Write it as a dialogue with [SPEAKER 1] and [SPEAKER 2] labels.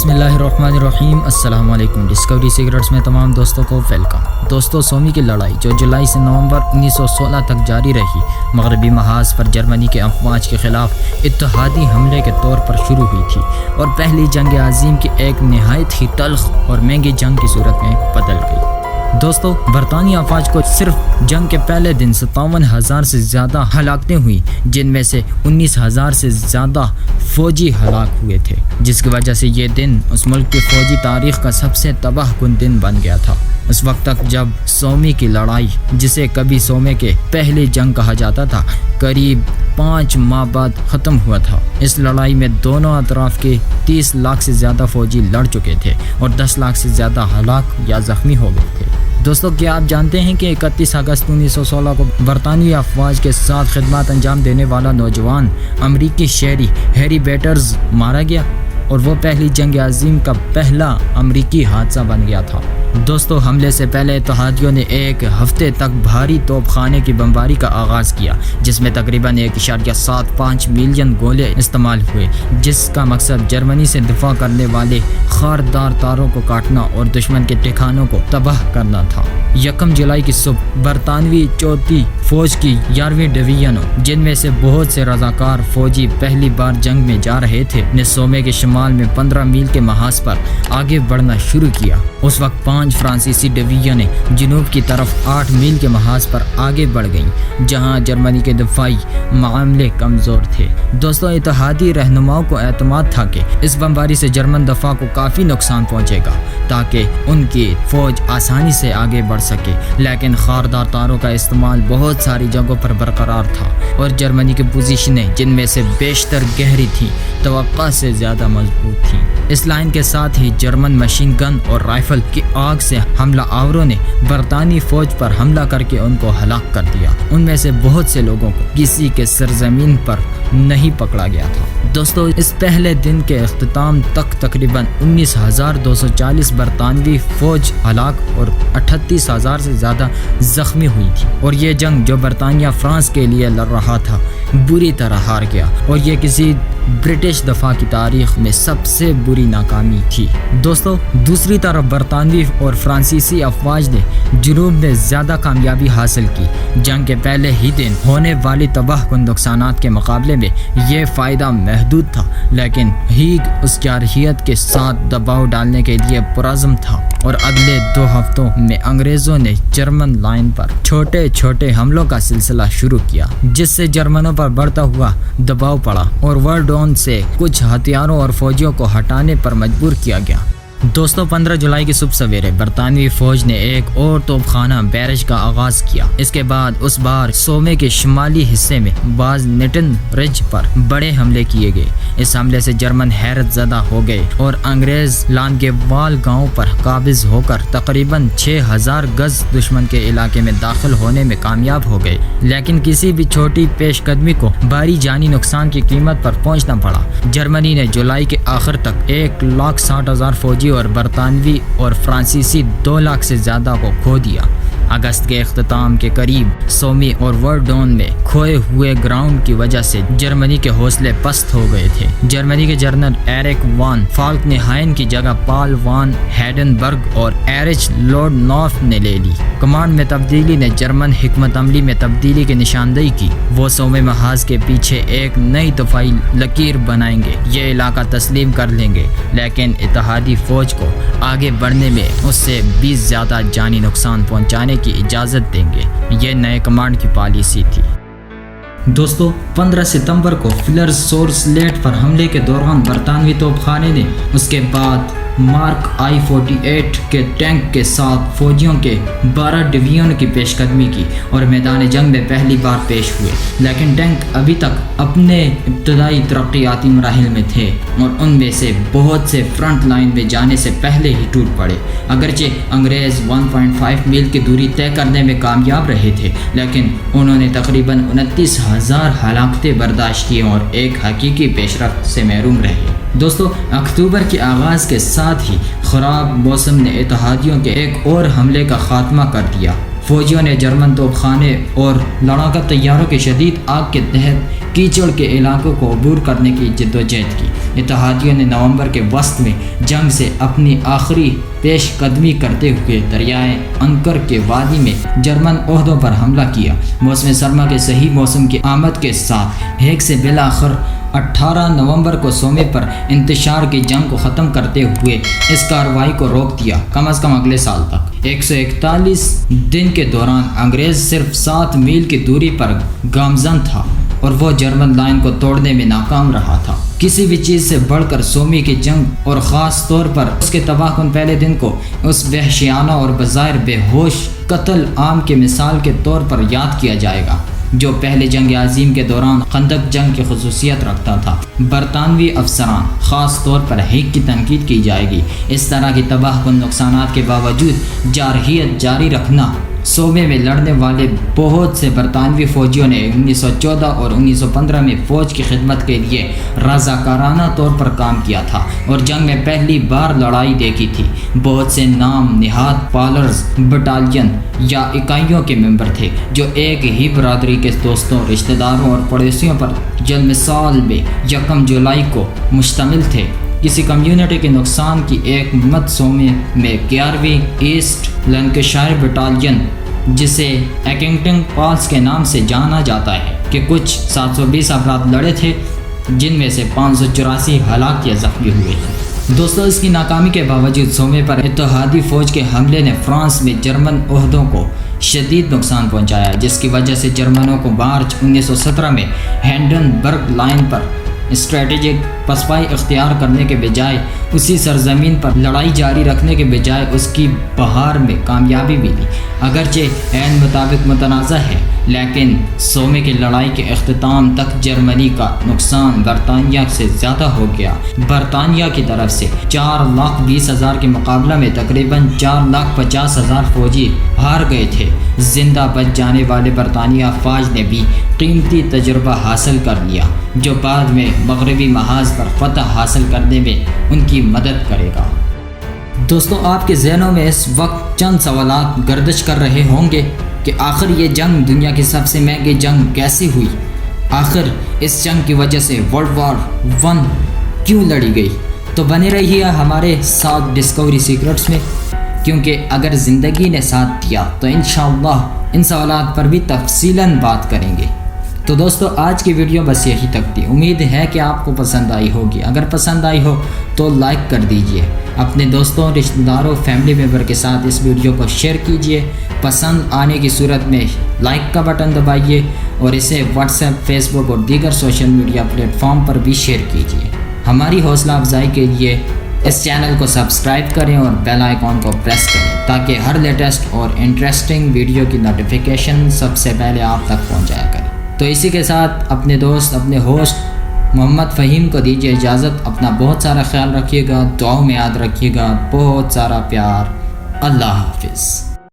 [SPEAKER 1] बिस्मिल्लाहिर्रहमानिर्रहीम। अस्सलाम वालेकुम। डिस्कवरी सीक्रेट्स में तमाम दोस्तों को वेलकम। दोस्तों, सोमी की लड़ाई जो जुलाई से नवंबर 1916 तक जारी रही, मगरबी महाज पर जर्मनी के अफवाज के खिलाफ इत्तेहादी हमले के तौर पर शुरू हुई थी और पहली जंग अज़ीम की एक नहायत ही तल्ख और महंगी जंग की सूरत में बदल गई। दोस्तों, बरतानी अफवाज को सिर्फ जंग के पहले दिन 57,000 से ज़्यादा हलाकतें हुई, जिनमें से 19,000 से ज़्यादा फ़ौजी हलाक हुए थे, जिसकी वजह से ये दिन उस मुल्क की फ़ौजी तारीख़ का सबसे तबाहकुन दिन बन गया था। उस वक्त तक जब सोमी की लड़ाई, जिसे कभी सोमे के पहली जंग कहा जाता था, करीब 5 माह बाद ख़त्म हुआ था। इस लड़ाई में दोनों अतराफ़ के 30 लाख से ज़्यादा फ़ौजी लड़ चुके थे और 10 लाख से ज़्यादा हलाक या ज़ख्मी हो गए थे। दोस्तों, क्या आप जानते हैं कि 31 अगस्त 1916 को बरतानवी अफवाज के साथ खिदमत अंजाम देने वाला नौजवान अमरीकी शहरी हैरी बेटर्स मारा गया और वो पहली जंग अज़ीम का पहला अमरीकी हादसा बन गया था। दोस्तों, हमले से पहले इत्तेहादियों ने एक हफ्ते तक भारी तोपखाने की बमबारी का आगाज़ किया, जिसमें तकरीबन 1.75 मिलियन गोले इस्तेमाल हुए, जिसका मकसद जर्मनी से दिफा करने वाले खारदार तारों को काटना और दुश्मन के ठिकानों को तबाह करना था। 1 जुलाई की सुबह बरतानवी चौथी फौज की 11वीं डिवीजन, जिनमें से बहुत से रजाकार फौजी पहली बार जंग में जा रहे थे, ने सोमे के शिमाल में 15 मील के महाज पर आगे बढ़ना शुरू किया। उस वक्त 5 फ्रांसीसी डिवीजनें जनूब की तरफ 8 मील के महाज पर आगे बढ़ गईं, जहां जर्मनी के दफाई मामले कमज़ोर थे। दोस्तों, इत्तेहादी रहनुमाओं को एतमाद था कि इस बमबारी से जर्मन दफा को काफ़ी नुकसान पहुंचेगा ताकि उनकी फ़ौज आसानी से आगे बढ़ सके, लेकिन खारदार तारों का इस्तेमाल बहुत सारी जगहों पर बरकरार था और जर्मनी की पोजीशनें, जिनमें से बेशतर गहरी थीं, तवक्का से ज़्यादा मजबूत थीं। इस लाइन के साथ ही जर्मन मशीन गन और राइफल की आग से हमला आवरों ने बरतानी फौज पर हमला करके उनको हलाक कर दिया। उनमें से बहुत से लोगों को किसी के सरजमीन पर नहीं पकड़ा गया था। दोस्तों, इस पहले दिन के अख्तिताम तक तकरीबन 19,240 बरतानवी फौज हलाक और 38,000 से ज़्यादा ज़ख्मी हुई थी और ये जंग जो बरतानिया फ्रांस के लिए लड़ रहा था, बुरी तरह हार गया और ये किसी ब्रिटिश दफा की तारीख में सबसे बुरी नाकामी थी। दोस्तों, दूसरी तरफ बरतानवी और फ्रांसीसी अफवाज ने जुनूब में ज़्यादा कामयाबी हासिल की। जंग के पहले ही दिन होने वाली तबाहकुन नुकसानात के मुकाबले में ये फ़ायदा महदूद था, लेकिन हीग उस जारहियत के साथ दबाव डालने के लिए पुरज़्म था और अगले 2 हफ्तों में अंग्रेज़ों ने जर्मन लाइन पर छोटे छोटे हमलों का सिलसिला शुरू किया, जिससे जर्मनों पर बढ़ता हुआ दबाव पड़ा और वर्डोन से कुछ हथियारों और फौजियों को हटाने पर मजबूर किया गया। दोस्तों, 15 जुलाई की सुबह सवेरे बरतानवी फौज ने एक और तोपखाना बैरज का आगाज किया। इसके बाद उस बार सोमे के शुमाली हिस्से में बाज निटन रिज पर बड़े हमले किए गए। इस हमले से जर्मन हैरत ज़दा हो गए और अंग्रेज लानगेवाल गांव पर काबिज होकर तकरीबन 6,000 गज दुश्मन के इलाके में दाखिल होने में कामयाब हो गए, लेकिन किसी भी छोटी पेशकदमी को भारी जानी नुकसान की कीमत पर पहुंचना पड़ा। जर्मनी ने जुलाई के आखिर तक 1,60,000 फौजी और बरतानवी और फ्रांसीसी 2 लाख से ज़्यादा को खो दिया। अगस्त के अख्तिताम के करीब सोमी और वर्डोन में खोए हुए ग्राउंड की वजह से जर्मनी के हौसले पस्त हो गए थे। जर्मनी के जनरल एरिक वान फाल्क ने हाइन की जगह पाल वान हेडनबर्ग और एरिच लॉर्ड नॉर्फ ने ले ली। कमांड में तब्दीली ने जर्मन हिकमत अमली में तब्दीली की निशानदेही की। वो सोमे महाज के पीछे एक नई दफाई लकीर बनाएंगे, ये इलाका तस्लीम कर लेंगे, लेकिन इत्तेहादी फौज को आगे बढ़ने में उससे 20 ज़्यादा जानी नुकसान पहुँचाने की इजाज़त देंगे। ये नए कमांड की पॉलिसी थी। दोस्तों, 15 सितंबर को फिलर्स सोर्सलेट पर हमले के दौरान बरतानवी तोपखाने ने उसके बाद मार्क I-48 के टैंक के साथ फौजियों के 12 डिवीजन की पेशकदमी की और मैदान जंग में पहली बार पेश हुए, लेकिन टैंक अभी तक अपने इब्तदाई तरक्याती मराहिल में थे और उनमें से बहुत से फ्रंट लाइन में जाने से पहले ही टूट पड़े। अगरचे अंग्रेज़ 1.5 मील की दूरी तय करने में कामयाब रहे थे, लेकिन उन्होंने तकरीबन 29,000 हलाकतें बर्दाश्त की और एक हकीकी पेशरफ्त से महरूम रहे। दोस्तों, अक्टूबर के आगाज़ के साथ ही ख़राब मौसम ने इत्तेहादियों के एक और हमले का खात्मा कर दिया। फौजियों ने जर्मन तोपखाने और लड़ाका तैयारों के शदीद आग के तहत कीचड़ के इलाकों को अबूर करने की जद्दोजहद की। اتحادیوں نے نومبر کے وسط میں جنگ سے اپنی آخری پیش قدمی کرتے ہوئے دریائے انکر کے وادی میں جرمن عہدوں پر حملہ کیا۔ موسم سرما کے صحیح موسم کی آمد کے ساتھ ہیگ سے بالآخر 18 نومبر کو سومے پر انتشار کی جنگ کو ختم کرتے ہوئے اس کارروائی کو روک دیا، کم از کم اگلے سال تک۔ 141 دن کے دوران انگریز صرف 7 میل کی دوری پر گامزن تھا اور وہ جرمن لائن کو توڑنے میں ناکام رہا تھا۔ کسی بھی چیز سے بڑھ کر سومی کی جنگ اور خاص طور پر اس کے تباہ کن پہلے دن کو اس وحشیانہ اور بظاہر بے ہوش قتل عام کی مثال کے طور پر یاد کیا جائے گا، جو پہلے جنگ عظیم کے دوران خندق جنگ کی خصوصیت رکھتا تھا۔ برطانوی افسران خاص طور پر ہیگ کی تنقید کی جائے گی۔ اس طرح کی تباہ کن نقصانات کے باوجود جارحیت جاری رکھنا، صوبے میں لڑنے والے بہت سے برطانوی فوجیوں نے 1914 اور 1915 میں فوج کی خدمت کے لیے رضاکارانہ طور پر کام کیا تھا اور جنگ میں پہلی بار لڑائی دیکھی تھی۔ بہت سے نام نہاد پالرز بٹالین یا اکائیوں کے ممبر تھے جو ایک ہی برادری کے دوستوں، رشتہ داروں اور پڑوسیوں پر جلمسال میں 1 جولائی کو مشتمل تھے۔ کسی کمیونٹی کے نقصان کی ایک مت سومے میں 11ویں ایسٹ لینکشائر بٹالین، جسے ایکنگٹن پالس کے نام سے جانا جاتا ہے، کہ کچھ 720 افراد لڑے تھے، جن میں سے 584 ہلاک یا زخمی ہوئے ہیں۔ دوستو، اس کی ناکامی کے باوجود سومے پر اتحادی فوج کے حملے نے فرانس میں جرمن عہدوں کو شدید نقصان پہنچایا، جس کی وجہ سے جرمنوں کو مارچ 1917 میں ہینڈنبرگ لائن پر اسٹریٹجک پسپائی اختیار کرنے کے بجائے اسی سرزمین پر لڑائی جاری رکھنے کے بجائے اس کی بہار میں کامیابی ملی۔ اگرچہ عین مطابق متنازع ہے، لیکن سومے کی لڑائی کے اختتام تک جرمنی کا نقصان برطانیہ سے زیادہ ہو گیا۔ برطانیہ کی طرف سے 4,20,000 کے مقابلہ میں تقریباً 4,50,000 فوجی ہار گئے تھے۔ زندہ بچ جانے والے برطانیہ فوج نے بھی قیمتی تجربہ حاصل کر لیا، جو بعد میں مغربی محاذ پر فتح حاصل کرنے میں ان کی مدد کرے گا۔ دوستو، آپ کے ذہنوں میں اس وقت چند سوالات گردش کر رہے ہوں گے کہ آخر یہ جنگ، دنیا کی سب سے مہنگی جنگ، کیسے ہوئی؟ آخر اس جنگ کی وجہ سے ورلڈ وار 1 کیوں لڑی گئی؟ تو بنے رہیے ہمارے ساتھ ڈسکوری سیکرٹس میں، کیونکہ اگر زندگی نے ساتھ دیا تو انشاءاللہ ان سوالات پر بھی تفصیلاً بات کریں گے۔ تو دوستو، آج کی ویڈیو بس یہی تک تھی۔ امید ہے کہ آپ کو پسند آئی ہوگی۔ اگر پسند آئی ہو تو لائک کر دیجئے، اپنے دوستوں، رشتہ داروں، فیملی ممبر کے ساتھ اس ویڈیو کو شیئر کیجئے۔ پسند آنے کی صورت میں لائک کا بٹن دبائیے اور اسے واٹس ایپ، فیس بک اور دیگر سوشل میڈیا پلیٹ فارم پر بھی شیئر کیجئے۔ ہماری حوصلہ افزائی کے لیے اس چینل کو سبسکرائب کریں اور بیل آئیکن کو پریس کریں تاکہ ہر لیٹسٹ اور انٹرسٹنگ ویڈیو کی نوٹیفیکیشن سب سے پہلے آپ تک پہنچ جایا کرے۔ تو اسی کے ساتھ اپنے دوست، اپنے ہوسٹ محمد فہیم کو دیجیے اجازت۔ اپنا بہت سارا خیال رکھیے گا، دعاؤں میں یاد رکھیے گا، بہت سارا پیار۔ اللہ حافظ۔